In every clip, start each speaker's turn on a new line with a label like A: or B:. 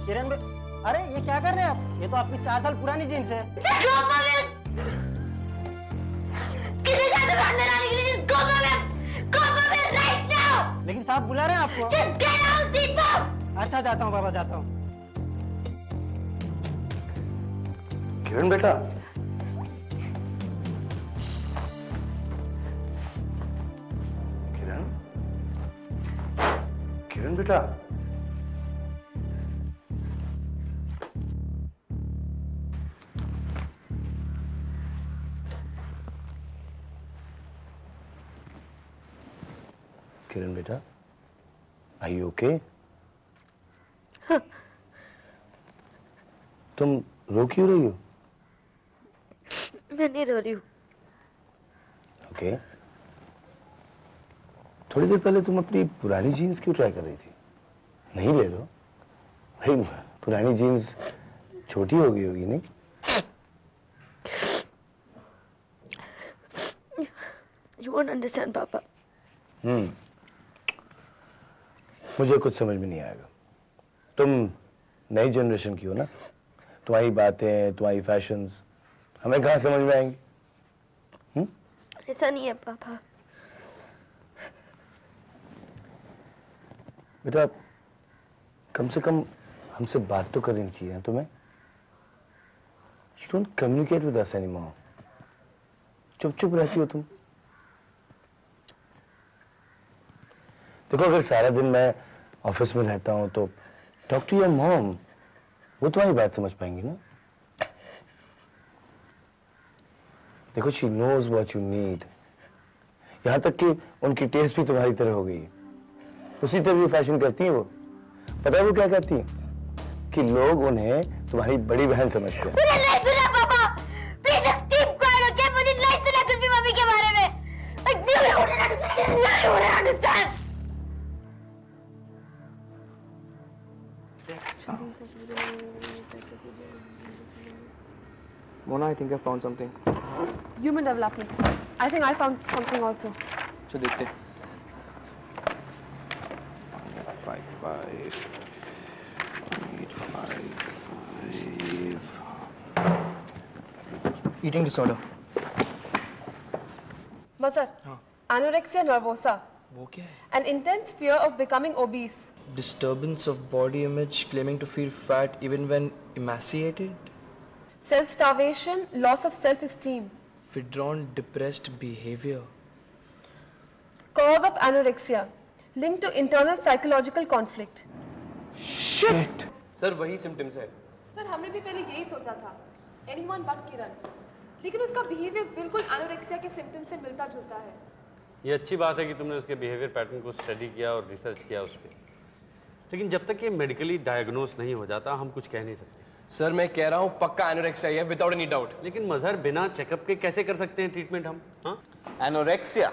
A: किरण अरे ये क्या कर रहे हैं आप? ये तो आपकी 4 साल पुरानी जीन्स है। लेकिन साहब बुला रहे हैं आपको। अच्छा जाता हूँ बाबा, जाता हूँ।
B: किरण बेटा, किरण किरण बेटा, किरण बेटा, आर यू ओके? तुम रो क्यों रही हो?
C: मैं नहीं रो रही हूँ।
B: ओके। थोड़ी देर पहले तुम अपनी पुरानी जीन्स क्यों ट्राई कर रही थी? नहीं ले लो भाई, पुरानी जीन्स छोटी हो गई होगी नहीं?
C: You won't understand, पापा।
B: मुझे कुछ समझ में नहीं आएगा। तुम नई जनरेशन की हो ना, तुम्हारी बातें, तुम्हारी फैशंस हमें कहाँ समझ में आएंगी?
C: ऐसा नहीं है पापा।
B: बेटा, कम से कम हमसे बात तो करनी चाहिए ना तुम्हें। You don't communicate with us anymore. चुप चुप रहती हो तुम। देखो, अगर सारा दिन मैं ऑफिस में रहता हूं तो टॉक टू योर मॉम, वो तुम्हारी बात समझ पाएंगी ना। देखो, she knows what you need. यहां तक कि उनकी टेस्ट भी तुम्हारी तरह हो गई है। उसी तरह की फैशन करती है वो। पता है वो क्या कहती है? कि लोग उन्हें तुम्हारी बड़ी बहन समझते हैं।
C: मुझे नहीं सुना पापा। Please skip quite, okay? मुझे नहीं सुना कुछ भी मम्मी के बारे में। Like you wouldn't understand. You wouldn't understand.
D: Mona, I think I found something.
E: Human development. I think I found something also.
D: So देखते हैं. 5 Eating disorder.
E: But sir, anorexia nervosa.
D: वो क्या है?
E: An intense fear of becoming obese.
D: Disturbance of body image, claiming to feel fat even when emaciated.
E: Self-starvation, loss of self-esteem.
D: Withdrawn, depressed behavior.
E: Cause of anorexia. Linked to internal psychological conflict.
D: Shit! Sir वही symptoms है.
E: Sir हमने भी पहले यही सोचा था. Anyone but किरण. लेकिन उसका बिहेवियर बिल्कुल एनोरेक्सिया के सिम्टम से मिलता जुलता है।
F: ये अच्छी बात है कि तुमने उसके बिहेवियर पैटर्न को स्टडी किया और रिसर्च किया उस पर। लेकिन जब तक ये मेडिकली डायग्नोस नहीं हो जाता हम कुछ कह नहीं सकते।
D: सर मैं कह रहा हूँ पक्का एनोरेक्सिया है विदाउट एनी डाउट।
F: लेकिन मजहर बिना चेकअप के कैसे कर सकते हैं ट्रीटमेंट हम? हाँ,
G: एनोरेक्सिया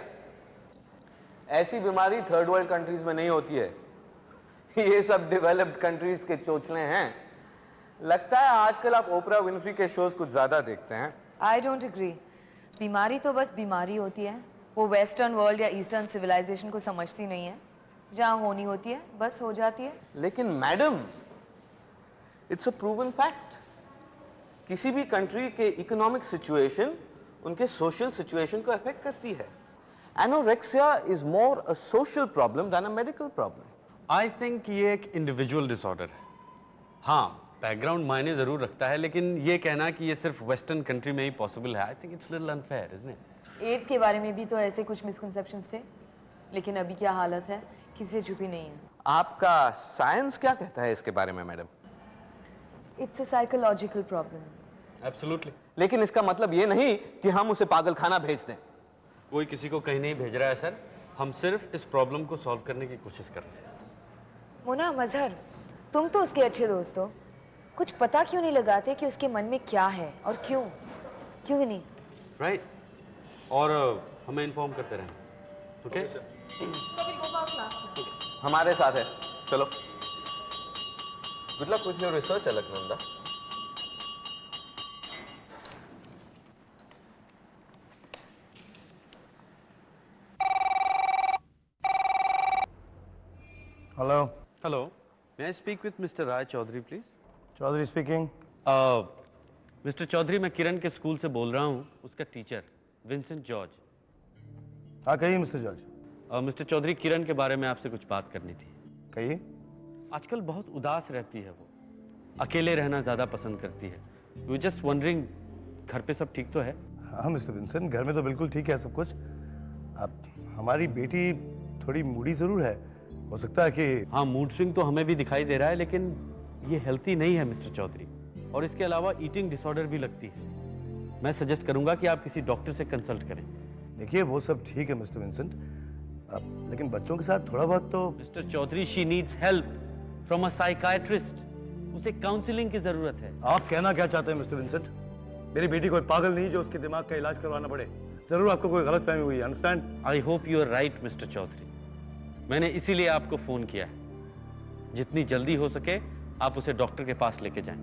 G: ऐसी बीमारी थर्ड वर्ल्ड कंट्रीज में नहीं होती है। ये सब डेवलप्ड कंट्रीज के चोचले हैं। लगता है आजकल आप ओपरा विनफ्री के शोज कुछ ज्यादा देखते हैं।
H: I don't agree. बीमारी तो बस बीमारी होती है, वो वेस्टर्न वर्ल्ड या ईस्टर्न सिविलाइजेशन को समझती नहीं है। जहाँ होनी होती है बस हो जाती है।
G: लेकिन madam, it's a proven fact, किसी भी कंट्री के इकोनॉमिक सिचुएशन उनके सोशल सिचुएशन को अफेक्ट करती है। Anorexia is more a social problem than a medical problem.
F: I think ये एक इंडिविजुअल डिसऑर्डर है। हाँ, बैकग्राउंड मायने जरूर रखता है, लेकिन ये कहना कि ये सिर्फ वेस्टर्न कंट्री में ही पॉसिबल है, I think it's little unfair, isn't it?
H: AIDS के बारे में भी तो ऐसे कुछ मिसकंसेप्शंस थे, लेकिन अभी क्या हालत है किसी से छुपी नहीं है।
G: आपका साइंस क्या कहता है इसके बारे में madam?
H: It's a psychological problem.
F: Absolutely.
G: लेकिन इसका मतलब ये नहीं कि हम उसे पागलखाना भेज दें।
F: कोई किसी को कहीं नहीं भेज रहा है सर, हम सिर्फ इस प्रॉब्लम को सॉल्व करने की कोशिश कर रहे हैं।
H: मोना, मजहर, तुम तो उसके अच्छे दोस्त हो, कुछ पता क्यों नहीं लगाते कि उसके मन में क्या है और क्यों क्यों नहीं?
F: राइट, और हमें इन्फॉर्म करते रहें। ओके?
G: हमारे साथ है, चलो। Good luck with your research Alaknanda.
B: Hello.
F: Hello, May I speak with Mr. Rai Chaudhary, please?
B: Chaudhary speaking.
F: Mister Chaudhary, मैं किरण के स्कूल से बोल रहा हूँ, उसका टीचर विंसेंट जॉर्ज।
B: हाँ कहिए मिस्टर जॉर्ज।
F: मिस्टर चौधरी, किरण के बारे में आपसे कुछ बात करनी थी।
B: कहिए।
F: आजकल बहुत उदास रहती है वो, अकेले रहना ज़्यादा पसंद करती है। वी जस्ट वंडरिंग, घर पे सब ठीक तो है?
B: हाँ मिस्टर विंसेंट, घर में तो बिल्कुल ठीक है सब कुछ। अब हमारी बेटी थोड़ी मूडी जरूर है, हो सकता है कि
F: हाँ, मूड स्विंग तो हमें भी दिखाई दे रहा है, लेकिन ये हेल्थी नहीं है मिस्टर चौधरी, और इसके अलावा ईटिंग डिसऑर्डर भी लगती है। मैं सजेस्ट करूंगा कि आप किसी डॉक्टर से कंसल्ट करें।
B: देखिए वो सब ठीक है मिस्टर विंसेंट, लेकिन बच्चों के साथ थोड़ा बहुत तो।
F: Mister Chaudhary, she needs help from a psychiatrist. उसे काउंसलिंग की जरूरत है।
B: आप कहना क्या चाहते हैं मिस्टर विंसेंट? मेरी बेटी कोई पागल नहीं जो उसके दिमाग का इलाज करवाना पड़े। जरूर आपको कोई गलतफहमी हुई है, understand?
F: I hope you are right mister Chaudhary. मैंने इसीलिए आपको फोन किया है। जितनी जल्दी हो सके आप उसे डॉक्टर के पास लेके जाएं।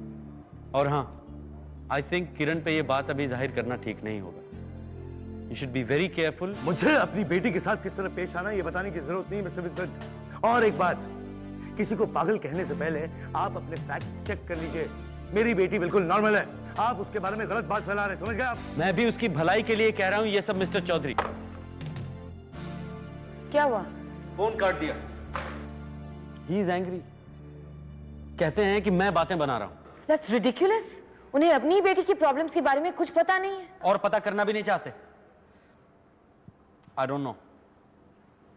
F: और हाँ, आई थिंक किरण पे ये बात अभी जाहिर करना ठीक नहीं होगा। You should be very careful.
B: मुझे अपनी बेटी के साथ किस तरह पेश आना ये बताने की जरूरत नहीं मिस्टर विंसेंट। और एक बात, किसी को पागल कहने से पहले आप अपने फैक्ट चेक कर लीजिए। मेरी बेटी बिल्कुल नॉर्मल है, आप उसके बारे में गलत बात फैला रहे हैं, समझ गए आप?
F: मैं भी उसकी भलाई के लिए कह रहा हूं ये सब मिस्टर चौधरी।
H: क्या हुआ?
F: फोन काट दिया। He is angry. कहते हैं कि मैं बातें बना रहा हूं।
H: That's ridiculous. उन्हें अपनी बेटी की प्रॉब्लम्स के बारे में कुछ पता नहीं है।
F: और पता करना भी नहीं चाहते। I don't know.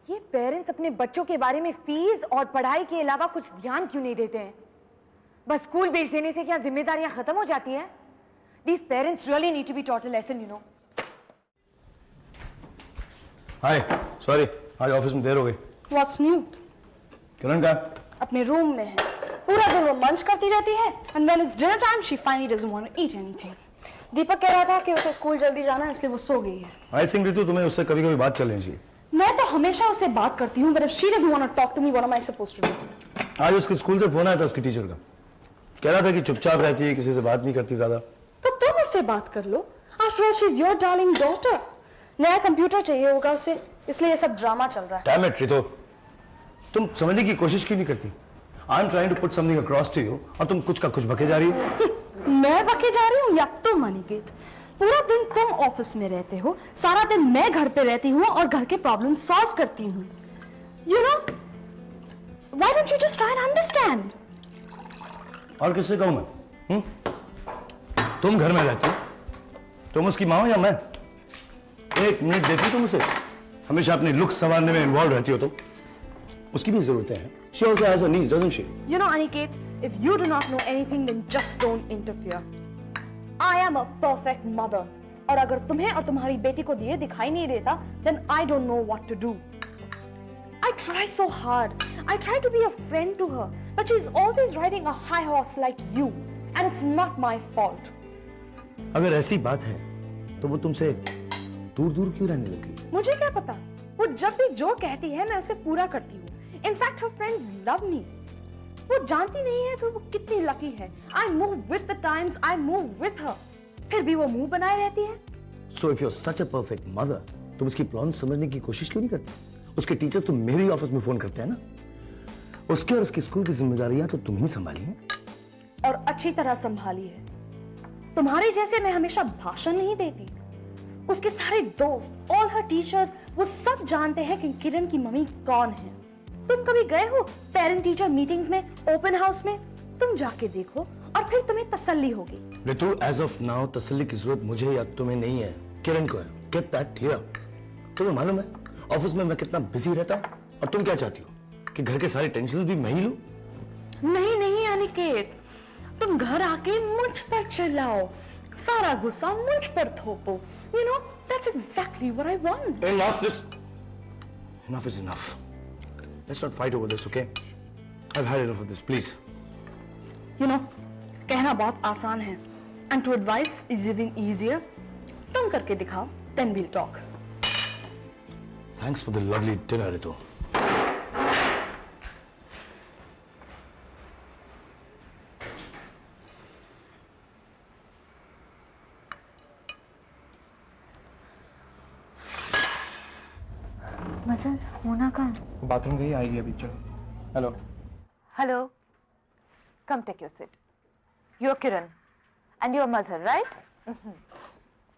H: ये पेरेंट्स अपने बच्चों के बारे में फीस और पढ़ाई के अलावा कुछ ध्यान क्यों नहीं देते हैं? बस स्कूल भेज देने से क्या जिम्मेदारियां खत्म हो जाती हैं? These parents really need to be taught a lesson, you know.
B: Hi, sorry आज ऑफिस में देर हो गई।
I: What's new?
B: किरण का?
I: अपने रूम में है। पूरा दिन वो मंच करती रहती है and when it's dinner time she finally doesn't want to eat anything. दीपक कह रहा था कि उसे स्कूल जल्दी जाना है इसलिए वो सो गई है।
B: आई थिंक रितु तुम्हें उससे कभी-कभी बात कर लेनी चाहिए।
I: मैं तो हमेशा उससे बात करती हूँ, but if she doesn't want to talk to me, what am I supposed to do?
B: आज उसके स्कूल से फोन आया था उसकी टीचर का, कह रहा था कि चुपचाप रहती है, किसी से बात नहीं करती ज्यादा।
I: तो तुम उससे बात कर लो। After all, she's your darling daughter. नया कंप्यूटर चाहिए होगा उसे, इसलिए ये सब ड्रामा चल रहा है।
B: Damn it, रितु, तुम समझने की कोशिश क्यों नहीं करती? I'm trying to put something across to you, और तुम कुछ का कुछ बके जा रही हो।
I: मैं बके जा रही हूँ या तुम अनिकेत? पूरा दिन तुम ऑफिस में रहते हो, सारा दिन मैं घर पे रहती हूँ और घर के प्रॉब्लम सॉल्व करती हूँ। You know, why don't you just try and understand?
B: और किससे कहूँ मैं? तुम घर में रहती हो, तुम उसकी माँ हो या मैं? एक मिनट देखी तुम उसे, हमेशा अपने लुक संवारने में इन्वॉल्व रहती हो। तो उसकी भी जरूरतें हैं। She also has her needs, doesn't she?
I: You know, Aniket, if you do not know anything, then just don't interfere. I am a perfect mother. और अगर तुम्हें और तुम्हारी बेटी को ये दिखाई नहीं देता, then I don't know what to do. I try so hard. I try to be a friend to her, but she's always riding a high horse like you, and it's not my fault.
B: अगर ऐसी बात है, तो वो तुमसे दूर-दूर क्यों रहने लगी?
I: मुझे क्या पता? वो जब भी जो कहती है, मैं उसे पूरा करती हूँ। In fact, her friends love me. वो जानती नहीं है कि वो कितनी लकी है। I move with the times. I move with her. फिर भी वो मुंह बनाए रहती है।
B: So if you're such a perfect mother, तुम उसकी प्रॉब्लम समझने की कोशिश क्यों नहीं करती? उसके टीचर तो मेरे ही ऑफिस में फोन करते हैं ना। उसके और उसके स्कूल की जिम्मेदारियां तो तुम ही संभाली हैं।
I: और अच्छी तरह संभाली है। तुम्हारे जैसे मैं हमेशा भाषण नहीं देती। उसके सारे दोस्त, all her teachers, वो सब जानते हैं कि किरण की मम्मी कौन है। तुम कभी गए हो पेरेंट टीचर मीटिंग्स में, ओपन हाउस में? तुम जाके देखो और फिर तुम्हें तसल्ली होगी।
B: रितु, एज ऑफ नाउ तसल्ली की जरूरत मुझे या तुम्हें नहीं है, किरण को है। Get that clear. तुम्हें मालूम है ऑफिस में मैं कितना बिजी रहता हूँ, और तुम क्या चाहती हो कि घर के सारे टेंशन भी मैं ही लूं?
I: नहीं नहीं अनिकेत, तुम घर आके मुझ पर चिल्लाओ, सारा गुस्सा मुझ पर थोपो। You know, that's exactly what I want.
B: Enough is enough. Let's not fight over this, okay? I've had enough of this, please.
I: You know, कहना बहुत आसान है, and to advise is even easier. तुम करके दिखाओ, then we'll talk.
B: Thanks for the lovely dinner, Ritu.
H: मजल, मोना का?
D: Bathroom गई, आएगी अभी। चलो। Hello.
H: Hello, Come take your seat. You're Kiran, and you're Mazhar, right?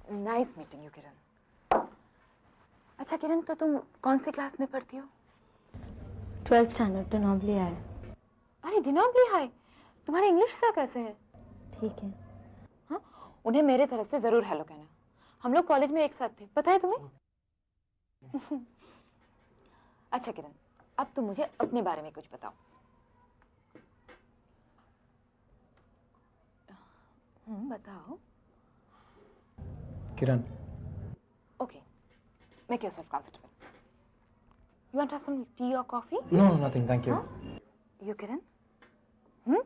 H: Nice meeting you, Kiran. अच्छा किरण, तो तुम कौन सी क्लास में पढ़ती हो?
C: 12th स्टैंडर्ड डिनोबली है।
H: अरे डिनोबली हाई, तुम्हारे इंग्लिश सर कैसे हैं?
C: ठीक है।
H: हाँ, उन्हें मेरे तरफ से जरूर हेलो कहना। हम लोग कॉलेज में एक साथ थे, पता है तुम्हें? अच्छा किरण, अब तुम मुझे अपने बारे में कुछ बताओ। बताओ।
D: Kiran.
H: Okay, make yourself comfortable. You want to have some tea or coffee?
D: No, nothing, thank you.
H: Huh? You Kiran? You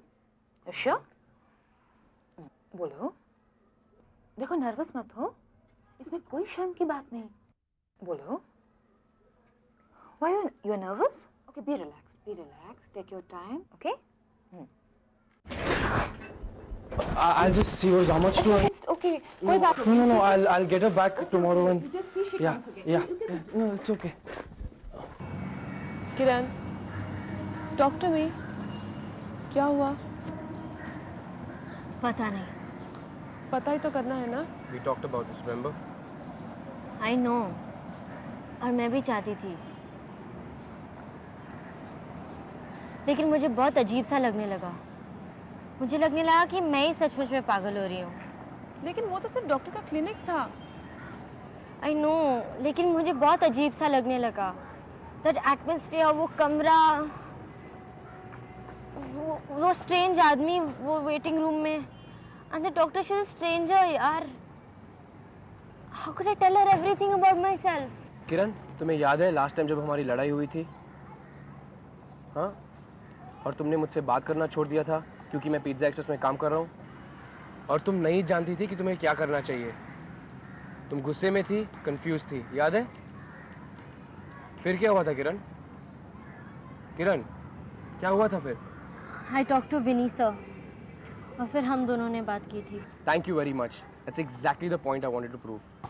H: sure? बोलो। देखो नर्वस मत हो, इसमें कोई शर्म की बात नहीं। बोलो। Why you are nervous? Okay, be relaxed. Take your time, okay?
D: I'll just see yours. How much do I?
H: It's okay. कोई बात नहीं।
D: No. I'll get her back tomorrow and.
H: You just see she
D: Yeah,
H: comes again.
D: yeah. No, it's okay.
E: Kiran, talk to me. क्या हुआ?
C: पता नहीं।
E: पता ही तो करना है ना?
D: We talked about this, remember?
C: I know। और मैं भी चाहती थी, लेकिन मुझे बहुत अजीब सा लगने लगा। मुझे लगने लगा कि मैं ही सचमुच में पागल हो रही हूँ।
E: लेकिन वो तो सिर्फ डॉक्टर का क्लिनिक था।
C: आई नो, लेकिन मुझे बहुत अजीब सा लगने लगा। दैट एटमॉस्फेयर, वो कमरा, वो स्ट्रेंज आदमी वो वेटिंग रूम में, and the doctor she is stranger यार। How could I tell her everything about myself?
D: Kiran, तुम्हें याद है लास्ट टाइम जब हमारी लड़ाई हुई थी? हाँ? और तुमने मुझसे बात करना छोड़ दिया था क्योंकि मैं पिज्जा एक्सप्रेस में काम कर रहा हूँ, और तुम नहीं जानती थी कि तुम्हें क्या करना चाहिए। तुम गुस्से में थी, कंफ्यूज थी, याद है? फिर क्या हुआ था किरण? किरण, क्या हुआ था फिर?
C: I talk to Vini sir, और फिर हम दोनों ने बात की थी।
D: Thank you very much. That's exactly the point I wanted to prove.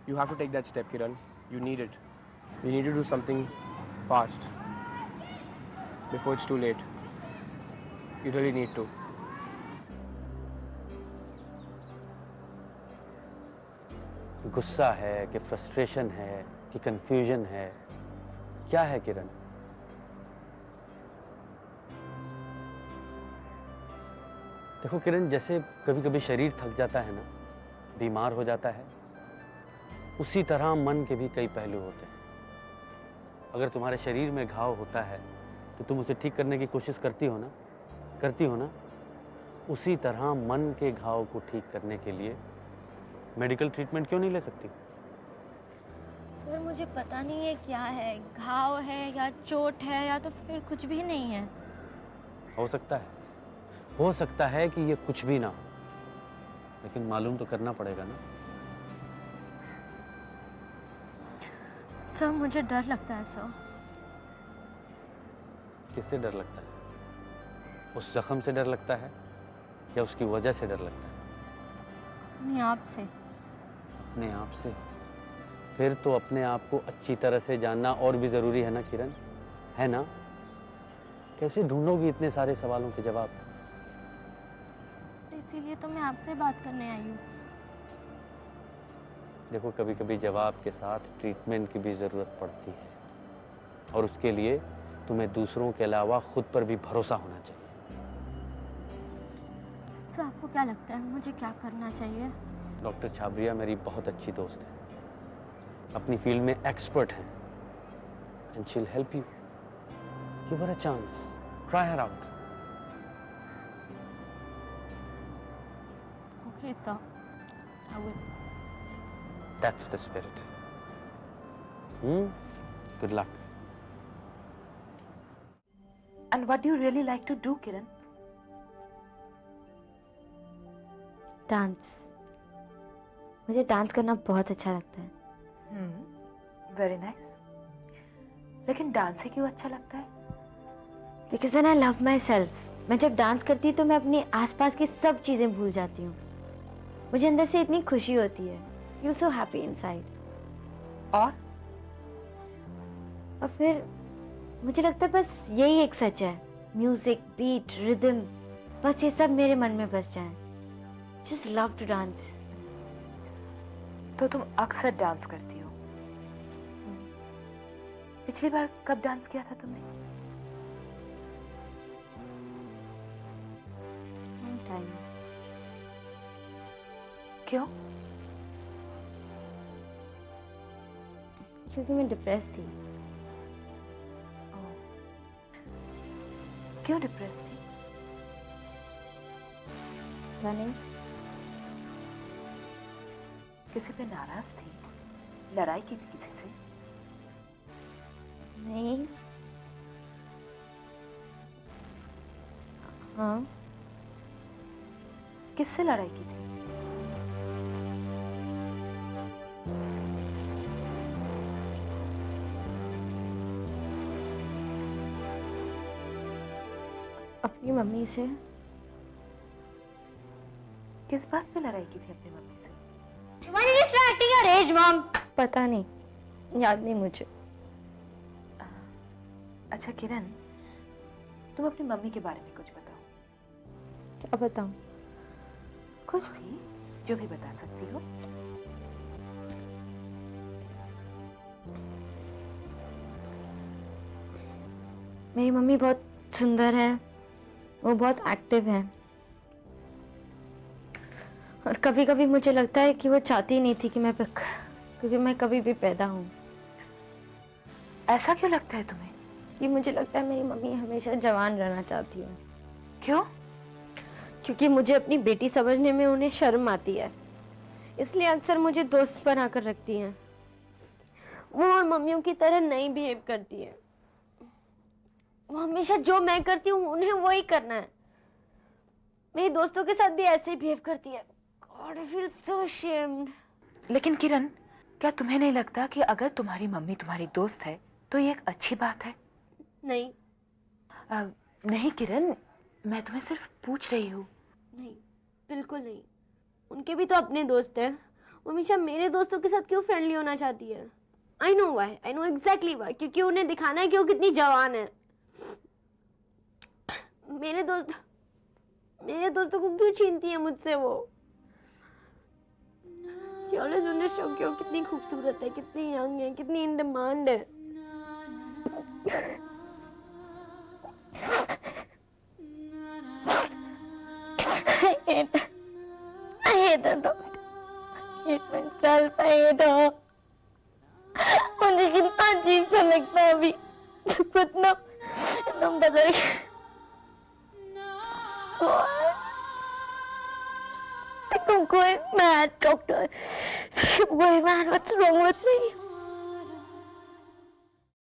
D: You have to take that step, Kiran. You need it. You need to do something fast before it's too late. You really need to.
F: गुस्सा है कि frustration है कि confusion है, क्या है किरण? देखो किरण, जैसे कभी कभी शरीर थक जाता है ना, बीमार हो जाता है, उसी तरह मन के भी कई पहलू होते हैं। अगर तुम्हारे शरीर में घाव होता है तो तुम उसे ठीक करने की कोशिश करती हो ना? उसी तरह मन के घाव को ठीक करने के लिए मेडिकल ट्रीटमेंट क्यों नहीं ले सकती?
C: सर मुझे पता नहीं है क्या है, घाव है या चोट है या तो फिर कुछ भी नहीं है।
F: हो सकता है कि ये कुछ भी ना हो, लेकिन मालूम तो करना पड़ेगा ना।
C: सर मुझे डर लगता है सर।
F: किससे डर लगता है? उस जख्म से डर लगता है या उसकी वजह से डर लगता है?
C: अपने आप से।
F: अपने आप से? फिर तो अपने आप को अच्छी तरह से जानना और भी जरूरी है ना किरण, है ना? कैसे ढूंढोगी इतने सारे सवालों के जवाब?
C: इसीलिए तो मैं आपसे बात करने आई हूँ।
F: देखो, कभी कभी जवाब के साथ ट्रीटमेंट की भी जरूरत पड़ती है, और उसके लिए तुम्हें दूसरों के अलावा खुद पर भी भरोसा होना चाहिए।
C: सर आपको क्या लगता है मुझे क्या करना चाहिए?
F: डॉक्टर छाबरिया मेरी बहुत अच्छी दोस्त है, अपनी फील्ड में एक्सपर्ट हैं, and she will help you. Give her a chance, try her out.
C: Okay sir, I will.
F: That's the spirit. Good luck.
H: And what do you really like to do, Kiran?
C: Dance. मुझे dance करना बहुत अच्छा लगता है।
H: Very nice. लेकिन dance ही क्यों अच्छा लगता है?
C: Because I love my self. मैं जब डांस करती हूँ तो मैं अपने आसपास की सब चीज़ें भूल जाती हूँ। मुझे अंदर से इतनी खुशी होती है। Feel so happy inside.
H: और
C: फिर मुझे लगता है बस यही एक सच है। म्यूजिक, बीट, रिदम, बस ये सब मेरे मन में बस जाए। Just love to dance.
H: तो तुम अक्सर डांस करती हो। पिछली बार कब डांस किया था तुमने?
C: टाइम।
H: क्यों?
C: क्योंकि मैं डिप्रेस थी।
H: क्यों डिप्रेस थी?
C: नहीं,
H: किसी पे नाराज थी? लड़ाई की थी किसी से?
C: नहीं। हाँ।
H: किससे लड़ाई की थी?
C: अपनी मम्मी से।
H: किस बात पे लड़ाई की थी अपनी मम्मी से?
C: पता नहीं, याद नहीं मुझे।
H: अच्छा किरण, तुम अपनी मम्मी के बारे में कुछ बताओ।
C: क्या बताऊं?
H: कुछ भी, जो भी बता सकती हो।
C: मेरी मम्मी बहुत सुंदर है, वो बहुत एक्टिव है, और कभी कभी मुझे लगता है कि वो चाहती नहीं थी क्योंकि मैं कभी भी पैदा हूँ।
H: ऐसा क्यों लगता है तुम्हें?
C: कि मुझे लगता है मेरी मम्मी हमेशा जवान रहना चाहती है।
H: क्यों?
C: क्योंकि मुझे अपनी बेटी समझने में उन्हें शर्म आती है, इसलिए अक्सर मुझे दोस्त बनाकर रखती हैं। वो और मम्मियों की तरह नहीं बिहेव करती है। वो हमेशा जो मैं करती हूँ उन्हें वही करना है। मेरी दोस्तों के साथ भी ऐसे ही बिहेव करती है। God, I feel so ashamed.
H: लेकिन किरण, क्या तुम्हें नहीं लगता कि अगर तुम्हारी मम्मी तुम्हारी दोस्त है तो ये एक अच्छी बात है?
C: नहीं।
H: नहीं किरण, मैं तुम्हें सिर्फ पूछ रही हूँ।
C: नहीं, बिल्कुल नहीं। उनके भी तो अपने दोस्त हैं। वो हमेशा मेरे दोस्तों के साथ क्यों फ्रेंडली होना चाहती है? I know why, I know exactly why. क्योंकि उन्हें दिखाना है कि वो कितनी जवान है। मेरे दोस्तों को क्यों छीनती है मुझसे वो? She always wants to show कि वो कितनी खूबसूरत है, कितनी यंग है, कितनी इन डिमांड है। I hate her, doctor. I hate myself. I hate her. मुझे कितना अजीब सा लगता है अभी। कितना बदल गया। I'm going mad, doctor. I'm going mad. What's wrong with me?